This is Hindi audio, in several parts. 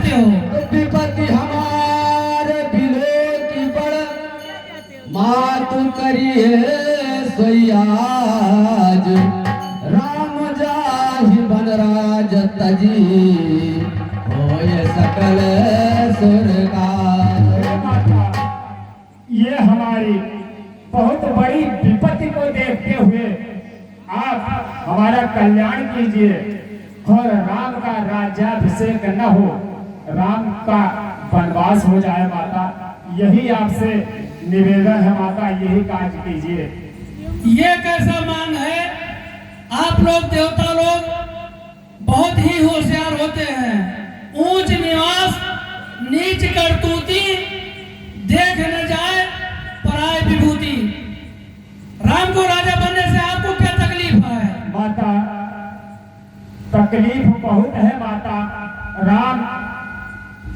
कहते हो? विपत्ति हमारे बिलो की बड़ मातु करी है सोयाज राम जाहि बन राज तजी होय सकल सुर का। ये हमारी बहुत बड़ी विपत्ति को देखते हुए आप हमारा कल्याण कीजिए और राम का राज्याभिषेक न हो, राम का वनवास हो जाए माता, यही आपसे निवेदन है माता, यही कार्य कीजिए। ये कैसा मांग है? आप लोग देवता लोग बहुत ही होशियार होते हैं। ऊंच निवास नीच करतूती देख न जाए पराय विभूति। राम को राजा बनने से आपको क्या तकलीफ है? माता तकलीफ बहुत है माता, राम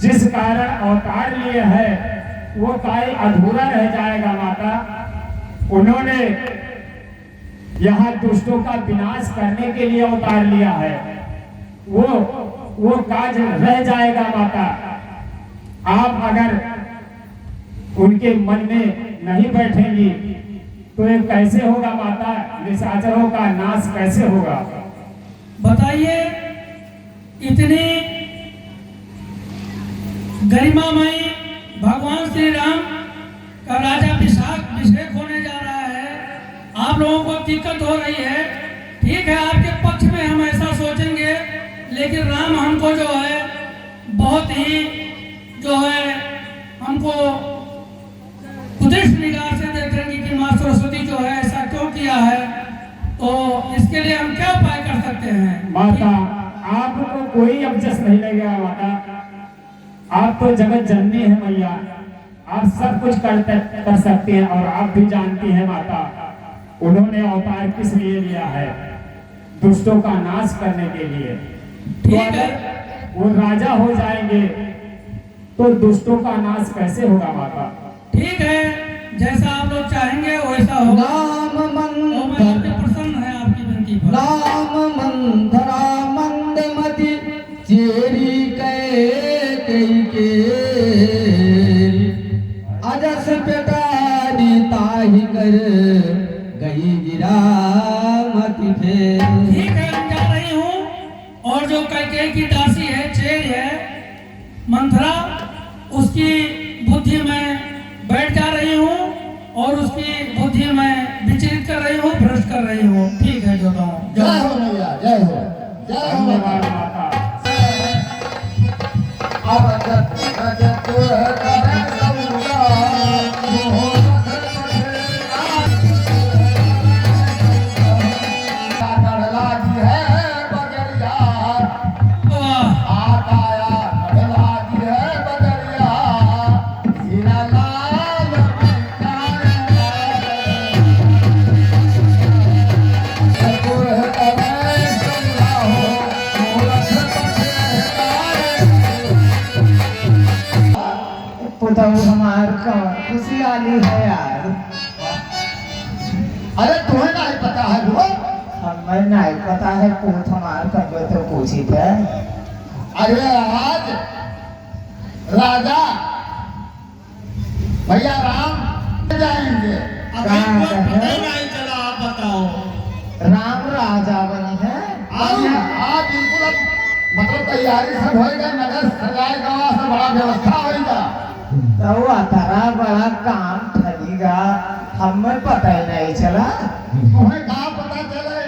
जिस कारण अवतार लिए है वो कार्य अधूरा रह जाएगा माता। उन्होंने यहाँ दुष्टों का विनाश करने के लिए अवतार लिया है, वो कार्य रह जाएगा माता। आप अगर उनके मन में नहीं बैठेंगी तो ये कैसे होगा माता? निशाचरों का नाश कैसे होगा? बताइए, इतनी गरिमामयी भगवान श्री राम का राज्याभिषेक होने जा रहा है, आप लोगों को दिक्कत हो रही है। ठीक है, आपके पक्ष में हम ऐसा सोचेंगे, लेकिन राम हमको जो है बहुत ही जो है हमको कुदृष्ट निगाह से देखेंगे कि माँ सरस्वती जो है ऐसा क्यों किया है, तो इसके लिए हम क्या उपाय कर सकते हैं? माता आपको कोई अबजस नहीं लगेगा माता, आप तो जगत जननी है मैया, आप सब कुछ कर सकती हैं और आप भी जानती हैं माता उन्होंने अवतार किस लिए लिया है, दुष्टों का नाश करने के लिए। तो अगर वो राजा हो जाएंगे तो दुष्टों का नाश कैसे होगा माता? ठीक है, जैसा आप लोग चाहेंगे वैसा होगा। नाम मैं प्रसन्न है आपकी विनती पर। नाम मंथरा मंदमति चेरी के अजस पेटारी ताही कर गई गिरा मति फेर। ठीक है, मैं जा रही हूँ। और जो कैकेयी की दासी है, चेर है, मंथरा, उसकी बुद्धि में बैठ जा रही हूँ और उसकी बुद्धि में विचलित कर रही हूँ, भ्रष्ट कर रही हूँ। ठीक है, जो कहूँ। जय हो मैया, जय हो, जय हो धन्यवाद माता। अब रजत करे समुदा लागी है बजरिया आकाया लागी है बजरिया सीना लाल पुतहु हमार का खुशहाली है यार। अरे तुम्हें नहीं पता है वो? हमें नहीं पता है, पूछ हमार कब तो पूछी थे। अरे आज राजा भैया राम जाएंगे। कहाँ पता है? ही नहीं चला, आप बताओ। राम राजा बनी है। आज बिल्कुल अब मतलब तैयारी सब होएगा, नगर सजाएगा, से बड़ा व्यवस्था होएगा। तो तारा बड़ा काम ठगेगा, हमें पता ही नहीं चला। तुम्हें कहाँ पता चले?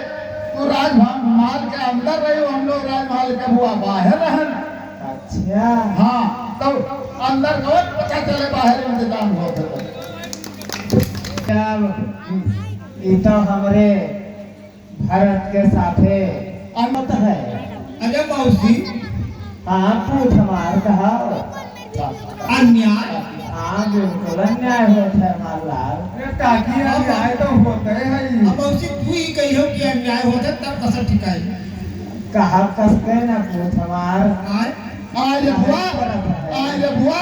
तू राजमहल के अंदर रही हो, हम लोग राजमहल के बुआ बाहर रहन। अच्छा, हाँ, तो अंदर गए पता चले बाहर इंतजाम होते। जब ये तो हमारे भारत के साथे अनमत है। अरे मौसी, हाँ पूछ हमार कहा अन्याय हाँ बिल्कुल अन्याय होता है हमारा। ताकि अन्याय तो होते हैं। अब मौसी तू ही कहियो कि अन्याय होता तब कसर ठिकाई। कहा कसके न पूछ हमार। आज बुआ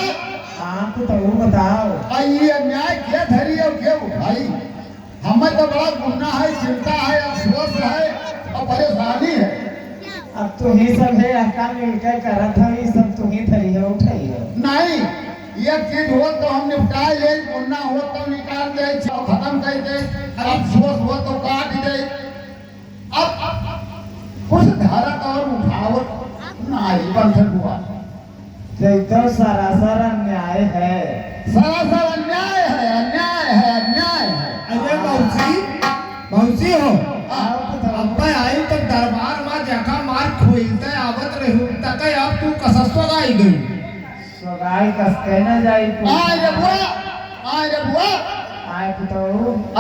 हाँ तो बताओ। ये अन्याय क्या धरी और क्या उठाई? हमें तो बड़ा गुन्ना है, चिंता है, अफसोस है और परेशानी है। अब तू ही सब है अक्का मिलकर करत है सब तू ही थरी है उठाई है नहीं ये चीज हो तो हम निपटा ले, मुन्ना हो तो निकाल दे, खत्म कर दे, अफसोस हो तो काट दे। अब कुछ धारक और उठावट नहीं बंधन हुआ, तो सरासर अन्याय है, सरासर अन्याय है, अन्याय है, अन्याय है। अरे मौसी हो अब्बा आई तो दरबार में जखा मार खोलते आवत रहू तक अब तू कसस्व आई गई सोगाई कसके न जाई तू आए रे बुआ, आए रे बुआ, आए तो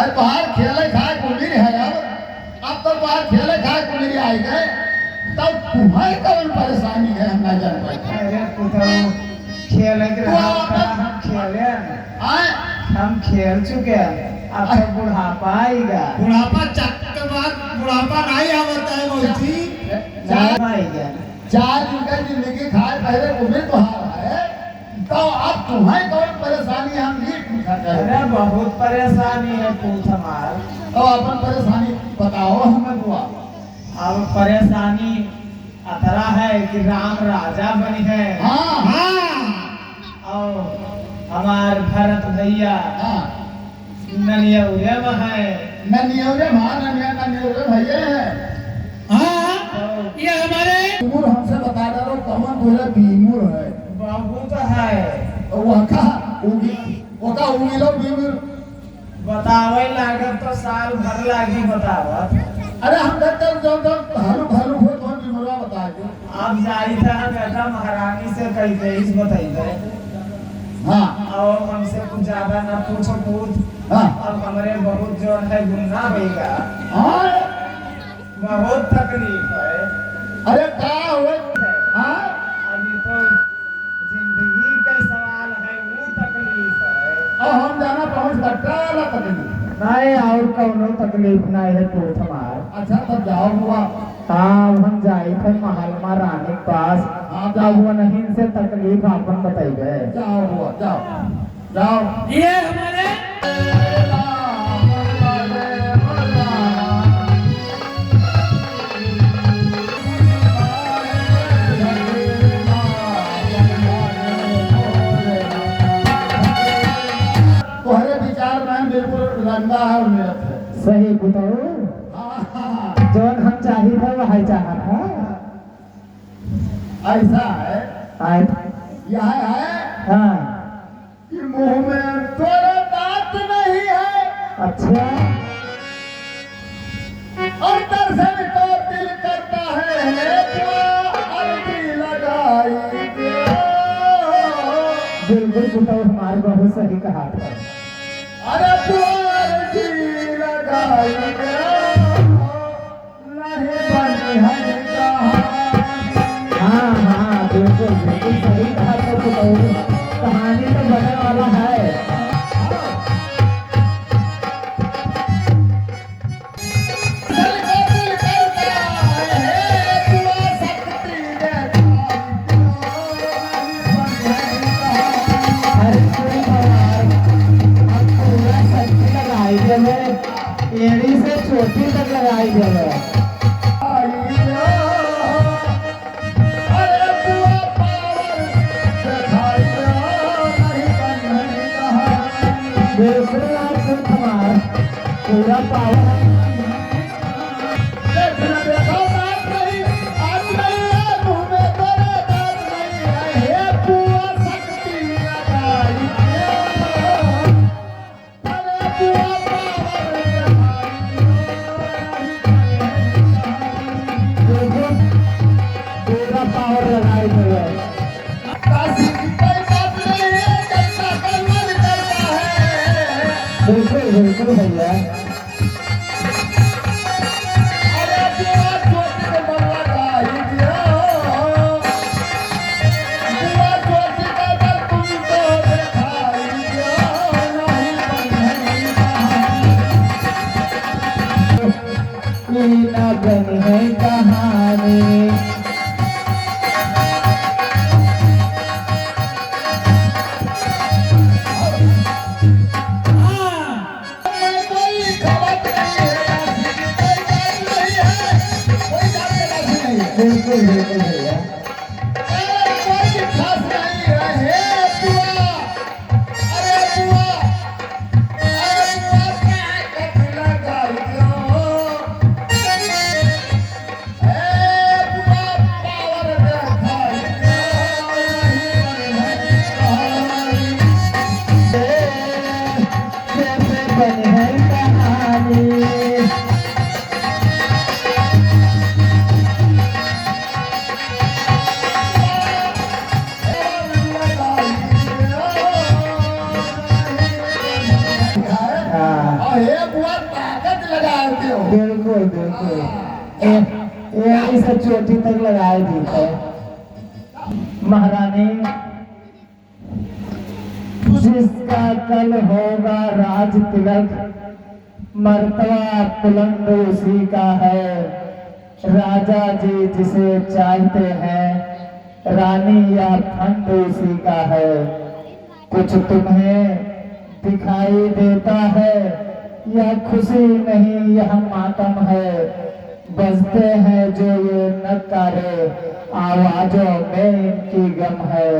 आज बाहर खेले खाए कुमिर है, अब तो बाहर खेले खाए कुमिर आए गए, तब तुम्हारी कौन परेशानी है हम न जान पाए। अरे पुतो खेल के हम खेले आए हम खेल चुके हैं, अब तो बुढ़ापा आएगा, बुढ़ापा चक के बाद बुढ़ापा नहीं आवता है मौसी आएगा। 4 दिन का जिंदगी खाए पहले उम्र तो हार है, तो अब तुम्हें कौन परेशानी हम ये पूछा अरे जाए। बहुत परेशानी है पूछ हमार, तो अपन परेशानी बताओ हमें बुआ। अब परेशानी अतरा है कि राम राजा बनी है हाँ हाँ और हमार भरत भैया हाँ ननियौरे में है, ननियोरे माँ ननियोरे भैया है। हाँ ये हमारे बीमूर हमसे बता रहे हो कौन बोले बीमूर है, बहुत है वो का उगी लो बीमूर। बतावे लागत तो साल भर लागी बतावत, अरे हम कहते जब भालू हो तो बीमूरवा बता दो। अब जाई था बेटा महारानी से कई तेईस बताइए हाँ और हमसे कुछ ज्यादा ना पूछो पूछ। हाँ अब हमारे बहुत जो है गुन्ना होगा, हाँ बहुत तकलीफ है। अरे क्या हुए हाँ अभी तो जिंदगी का सवाल है, वो तकलीफ है। और हम जाना पहुंच कट्टा वाला तकलीफ। नहीं और कौनो तकलीफ नहीं है तो हमार। अच्छा तब जाओ हुआ। हाँ हम जाए थे महात्मा रानी के पास, हाँ अब वो नहीं से तकलीफ आपन बताइए। जाओ हुआ जाओ जाओ। ये हमारे तुम्हारे विचार में बिल्कुल रंगा है और निरत है। सही बताओ, हाँ, जो हम चाहिए था वही चाहा था। ऐसा है आए यह है हाँ कि मुंह में थोड़ा दांत नहीं है अच्छा और दर्शन को दिल करता है तो अर्जी लगाई दो। बिल्कुल बताओ, हमारे बहुत सही कहा था। अरे तो अर्जी लगाई दो, नहीं बनी है कहानी। हाँ हाँ बिल्कुल बिल्कुल सही कहा तो बताओ, कहानी तो बनने वाला है। दिल को दिल करता है दुआ शक्ति देता अरे कोई बात, अब पूरा सब्जी लगाई देवे, एड़ी से चोटी तक लगाई देवे। बिल्कुल आपको हमारा पूरा पावर पूरा पावर लगाई देवे। बिल्कुल बिल्कुल भैया, लीला बनी है कहानी। बिल्कुल बिल्कुल बिल्कुल भैया। कोई खास नहीं रहे बुआ। अरे बुआ, अरे बुआ क्या कथ लगाइयो। बुआ पावर देखाइयो, कैसे बनी है कहानी। हाँ और ये बुआ ताकत लगाते हो। बिल्कुल बिल्कुल। ये से चोटी तक लगाए दी है महारानी। जिसका कल होगा राज तिलक, मर्तबा बुलंद उसी का है। राजा जी जिसे चाहते हैं, रानी या फंद उसी का है। कुछ तुम्हें दिखाई देता है, यह खुशी नहीं यह मातम है। बजते हैं जो ये नकारे, आवाजों में इनकी गम है।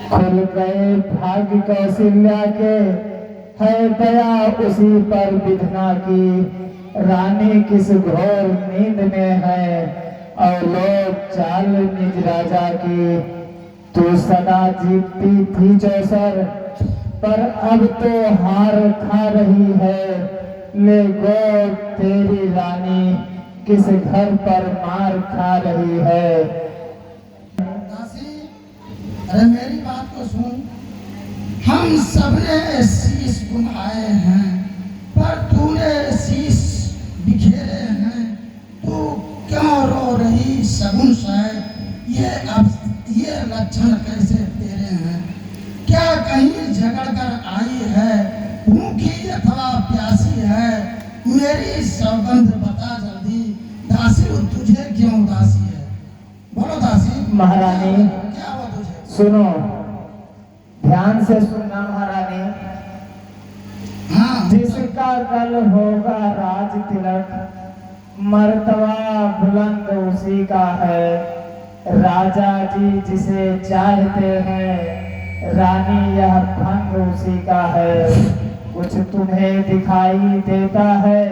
खुल गए भाग्य कौशल्या के, है दया उसी पर विधना की। रानी किस घोर नींद में है, और लोग चाल निज राजा की। तू सदा जीतती थी चौसर, पर अब तो हार खा रही है। ले गो तेरी रानी, किस घर पर मार खा रही है। दासी, अरे मेरी बात को सुन। हम सबने शीश घुमाए हैं, पर तूने शीश बिखेरे हैं। तू क्यों रो रही सगुन साहब? ये लक्षण कैसे तेरे हैं? क्या कहीं झगड़ कर आई है, भूखी अथवा प्यासी है? मेरी सौगंध बता जल्दी, दासी तुझे क्यों उदासी है? बोलो दासी। महारानी क्या हुआ तुझे? सुनो, ध्यान से सुनना महारानी। हाँ जिसका कल होगा राज तिलक, मर्तबा बुलंद उसी का है। राजा जी जिसे चाहते हैं, रानी यह फंद उसी का है। कुछ तुम्हें दिखाई देता है,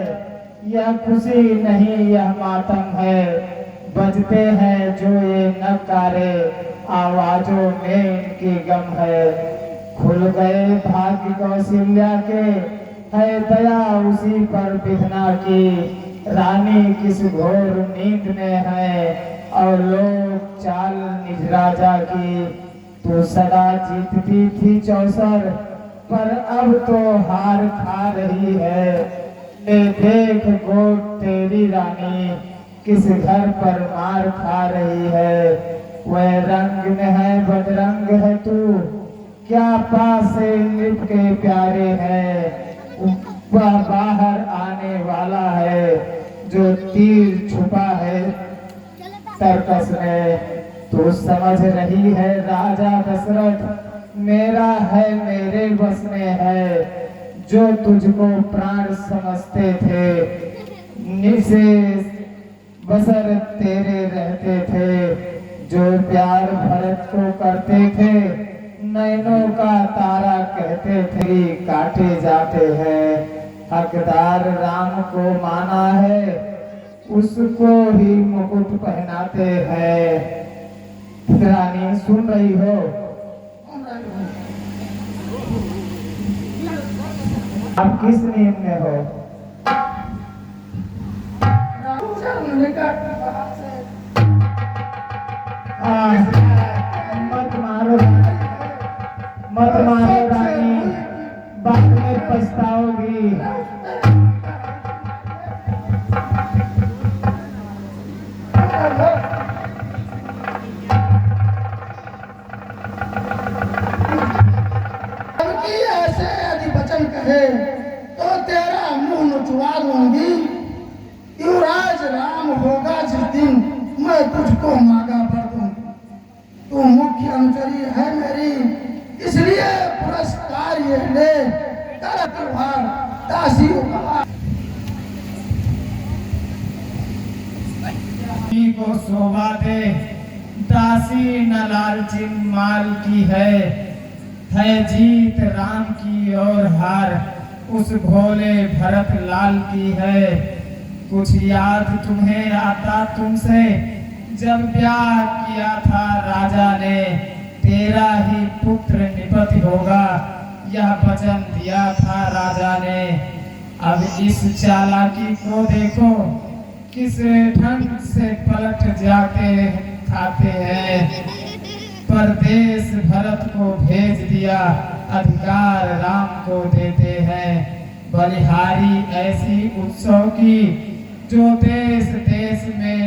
यह खुशी नहीं यह मातम है। बजते हैं जो ये नकारे, आवाजों में इनकी गम है। खुल गए भाग्य कौशल्या के, है दया उसी पर विधना की। रानी किस घोर नींद में है, और लोग चाल निज राजा की। तू सदा जीतती थी चौसर, पर अब तो हार खा रही है। ले देख गोट तेरी रानी, किस घर पर मार खा रही है। वह रंग में है बदरंग है तू, क्या पास से लिप के प्यारे है। वह बाहर आने वाला है, जो तीर छुपा है तरकस में। तू समझ रही है राजा दशरथ, मेरा है मेरे बस में है। जो तुझको प्राण समझते थे, निसे बसर तेरे रहते थे। जो प्यार भरत को करते थे, नैनों का तारा कहते थे। काटे जाते हैं, हकदार राम को माना है, उसको ही मुकुट पहनाते हैं। रानी सुन रही हो? आप किस नींद में हो? मत मारो, मत मारो रानी, बाद में पछताओगी। ऐसे यदि वचन कहे तो तेरा मुंह नुचवा दूंगी। युवराज राम होगा जिस दिन, मैं तुझको मांगा भर दूंगी। तू मुख्य अनुचरी है मेरी, इसलिए पुरस्कार ये ले, तेरा त्योहार दासी उपहार। को शोभा दे। दासी न लालचिन माल की है जीत राम की और हार उस भोले भरत लाल की है। कुछ याद तुम्हें आता तुमसे जब ब्याह किया था राजा ने, तेरा ही पुत्र निपति होगा यह वचन दिया था राजा ने। अब इस चालाकी को देखो किस ढंग से पलट जाते खाते हैं। परदेश भरत को भेज दिया अधिकार राम को देते हैं। बलिहारी ऐसी उत्सव की जो देश देश में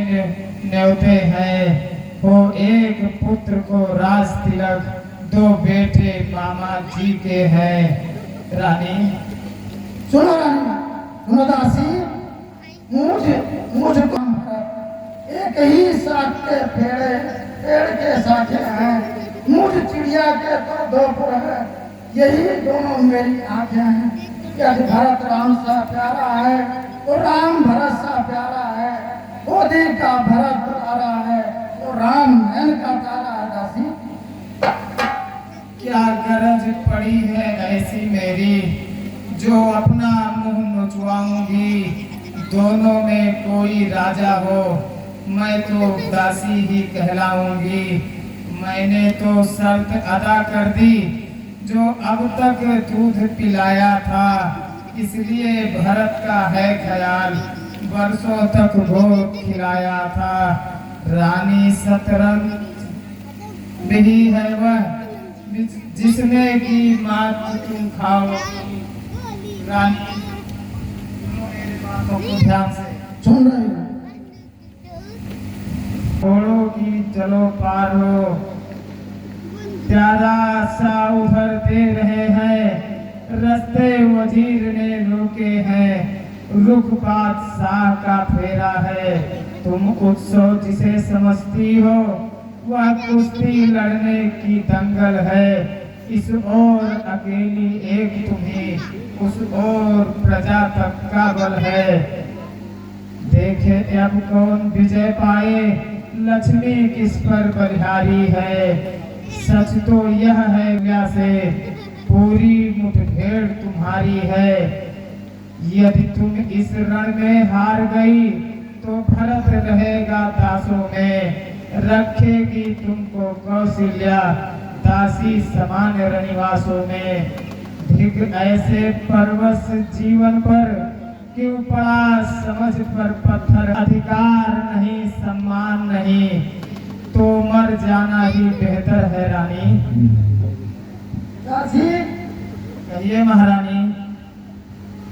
न्योते हैं। हो एक पुत्र को राज तिलक, दो बेटे मामा जी के हैं। रानी सुनो रानी, सुनो दासी, मुझको एक ही साथ के पेड़ के साथे हैं। मुझ चिड़िया के दो पुर है, यही दोनों मेरी आंखें हैं। यदि भरत राम सा प्यारा है तो राम भरत सा प्यारा है। गोदी का भरत तारा है तो राम नैन का तारा है। दासी क्या गरज पड़ी है ऐसी मेरी जो अपना मुंह नुचवाऊंगी। दोनों में कोई राजा हो मैं तो दासी ही कहलाऊंगी। मैंने तो शर्त अदा कर दी जो अब तक दूध पिलाया था, इसलिए भरत का है ख्याल वर्षों तक भोग खिलाया था। रानी शतरंज भी है वह जिसमें की मात तुम खाओ। रानी मेरे बातों को ध्यान से सुन रही हूँ। घोड़ों की चलो पार हो, प्यारा सा उधर दे रहे हैं। रास्ते वजीर ने रोके हैं, रुख बादशाह का फेरा है। तुम उत्सव जिसे समझती हो वह कुश्ती लड़ने की दंगल है। इस ओर अकेली एक तुम्हें, उस ओर प्रजा तक का बल है। देखे अब कौन विजय पाए, लक्ष्मी किस पर बलिहारी है। सच तो यह है व्यासे पूरी मुठभेड़ तुम्हारी है। यदि तुम इस रण में हार गई तो भरत रहेगा दासों में। रखेगी तुमको कौशल्या दासी समान रनिवासों में। धिक ऐसे परवश जीवन पर क्यों पड़ा समझ पर पत्थर। अधिकार नहीं सम्मान नहीं तो मर जाना ही बेहतर है। रानी दासी कहिए महारानी।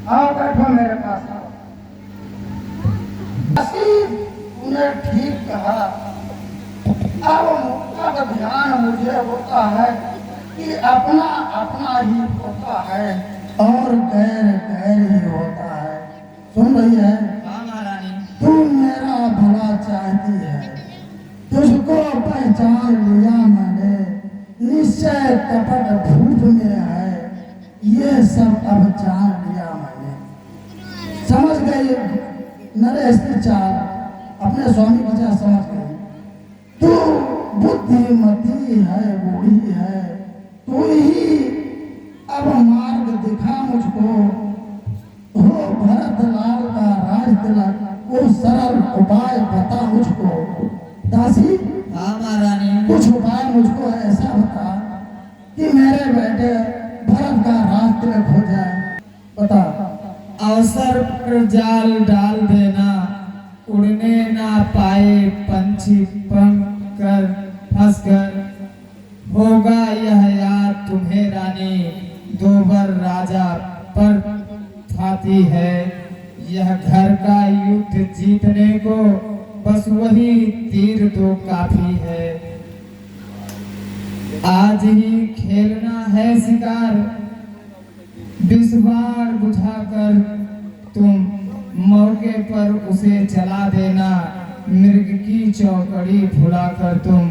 आओ बैठो मेरे पास आओ। दासी तूने ठीक कहा। अब ध्यान मुझे होता है कि अपना अपना ही होता है और गैर गैर ही होता है। सुन रही है? हाँ महारानी। तू मेरा भला चाहती है, तुझको पहचान लिया मैंने। निश्चय कपट भूत में है, ये सब अब जान लिया मैंने। समझ गई नरेश की चाल, अपने स्वामी की चाल समझ गई। तू बुद्धिमती है, बूढ़ी है, तू ही अब मार्ग दिखा मुझको। हो भरत लाल का राज तिलक, वो सरल उपाय बता मुझको। दासी हाँ महारानी। कुछ उपाय मुझको ऐसा बता कि मेरे बेटे भरत का राज तिलक हो जाए। बता। अवसर पर जाल डाल देना, उड़ने ना पाए पंछी पंख कर फंस कर। होगा यह याद तुम्हें रानी, दोबर राजा पर थाती है। यह घर का युद्ध जीतने को बस वही तीर दो काफी है। आज ही खेलना है शिकार, विषबाण बुझाकर तुम मौके पर उसे जला देना। मृग की चौकड़ी भुलाकर तुम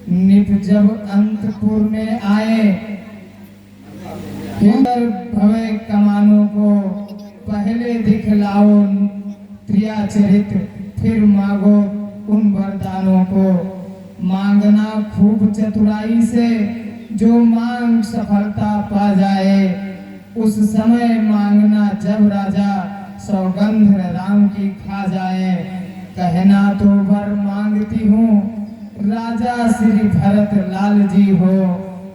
निप जब अंतपुर में आए, फिर भवे कमानों को पहले दिखलाओ प्रिया चरित्र, फिर मांगो उन वरदानों को। मांगना खूब चतुराई से, जो मांग सफलता पा जाए। उस समय मांगना जब राजा सौगंध राम की खा जाए। कहना तो भर मांगती हूँ, राजा श्री भरत लाल जी हो।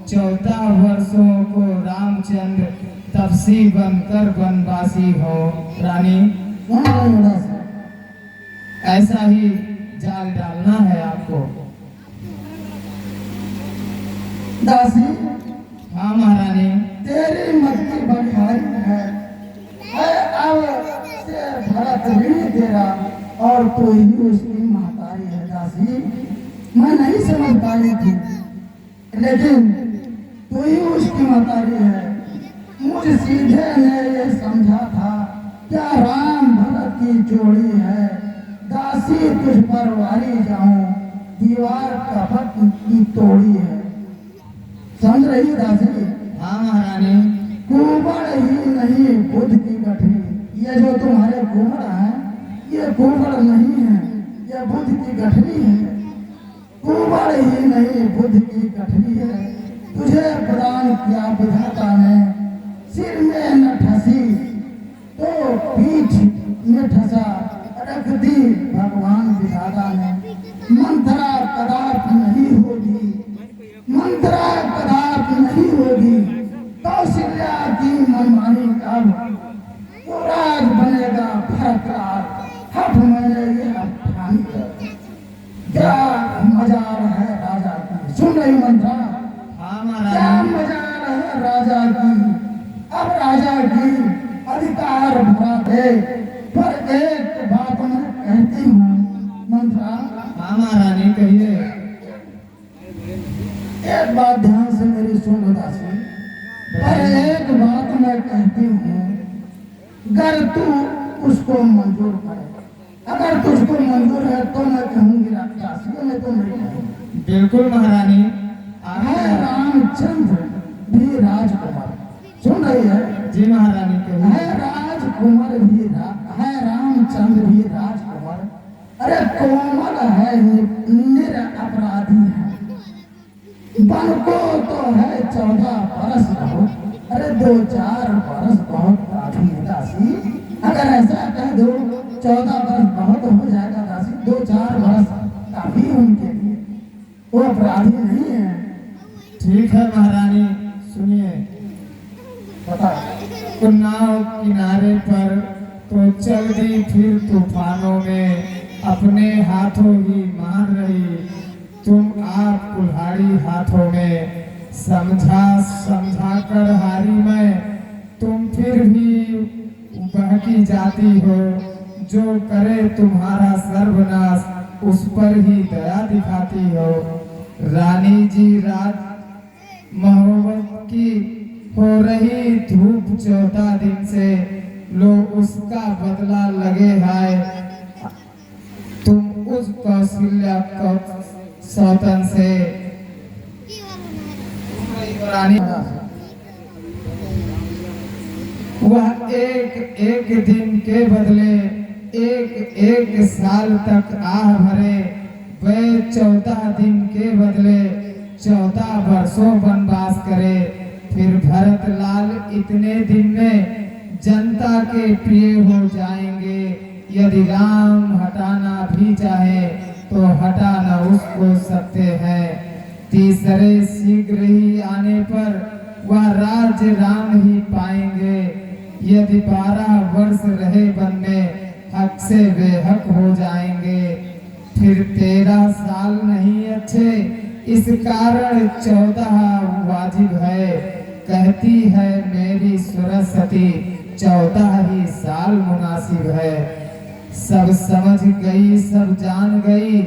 14 वर्षों को रामचंद्र तपसी बनकर वनवासी हो। रानी, सुन रही हो दासी? ऐसा ही जाल डालना है आपको। दासी, हाँ महारानी। तेरी मत की बड़ाई है। अब से भरत भी तेरा और तू ही उसकी महतारी है। दासी, मैं नहीं समझ पाई थी, लेकिन तू ही उसकी महतारी है। मुझे सीधे ने ये समझा था क्या राम भरत की जोड़ी है। दासी, तुझ पर वारी जाऊं, दीवार कपट की तोड़ी है। समझ रही दासी? हाँ महारानी। कुंवर ही नहीं बुद्ध की गठरी। ये जो तुम्हारे कुंवर हैं, ये कुंवर नहीं है, ये बुद्ध की गठरी है। कुंवर ही नहीं बुद्ध की गठरी है। तुझे प्रदान किया विधाता ने, सिर में न ठसी तो पीठ में ठसा रख दी भगवान विधाता ने। मंत्रा कदापि नहीं होगी, मंत्रा कदापि नहीं होगी। कौशल्या की मनमानी अब युवराज बनेगा भरत राज। हठ मैंने ये ठानी है, क्या मजाल है राजा की। सुन रही मंत्रा? हाँ क्या महारानी। मजाल है राजा की। अब राजा की अधिकार भरा दे, पर एक बात मैं कहती हूँ मंत्रा। हाँ महारानी, कहिए। एक बात ध्यान से मेरी सुन लो दासी। पर एक बात मैं कहती हूँ, अगर तू उसको मंजूर करे, अगर तुझको मंजूर है तो मैं कहूँगी दासी, मैं तो नहीं कहूँगी। बिल्कुल महारानी। है रामचंद्र भी राजकुमार। सुन रही है? जी महारानी, कहिए। है राजकुमार भी है रामचंद्र भी राजकुमार। अरे कोमल है, निरपराधी है। बन को तो है 14 बरस बहुत, अरे 2-4 बरस बहुत काफी है दासी। अगर ऐसा कह दो 14 बरस बहुत हो जाएगा दासी, 2-4 बरस काफी है उनके लिए, वो अपराधी नहीं है। ठीक है महारानी, सुनिए। बता। तो नाव किनारे पर तो चल दी फिर तूफानों में, अपने हाथों ही मार रही तुम आप कुल्हाड़ी हाथों में। समझा समझा कर हारी मैं, तुम फिर भी बहकी जाती हो। जो करे तुम्हारा सर्वनाश, उस पर ही दया दिखाती हो। रानी जी, रात महोबत की हो रही धूप 14 दिन से, लो उसका बदला लगे हाय। तुम उस कौशल्या सौतन से। रानी, वह एक एक दिन के बदले एक एक साल तक आह भरे। वे 14 दिन के बदले 14 वर्षों वनवास करे। फिर भरत लाल इतने दिन में जनता के प्रिय हो जाएंगे। यदि राम हटाना भी चाहे तो हटा न उसको सकते हैं। तीसरे शीघ्र ही आने पर वह राज्य राम ही पाएंगे। यदि 12 वर्ष रहे वन में, हक से बेहक हो जाएंगे। फिर 13 साल नहीं अच्छे, इस कारण 14 वाजिब है। कहती है मेरी सरस्वती, 14 ही साल मुनासिब है। सब समझ गई, सब जान गई,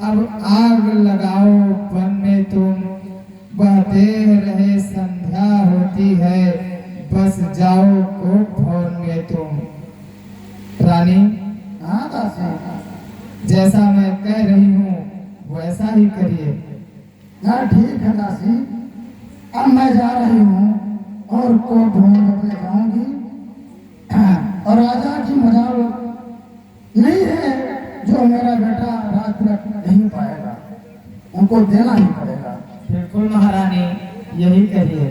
अब आग लगाओ वन में तुम। वह देह रहे संध्या होती है, बस जाओ कोप भवन में तुम। रानी, हाँ दासी। जैसा मैं कह रही हूँ वैसा ही करिए। हाँ ठीक है दासी, अब मैं जा रही हूँ और कोप भवन में जाऊंगी। और राजा की मजाल नहीं है जो मेरा बेटा राजकुमार नहीं पाएगा, उनको देना ही पड़ेगा। बिल्कुल महारानी, यही कहिए।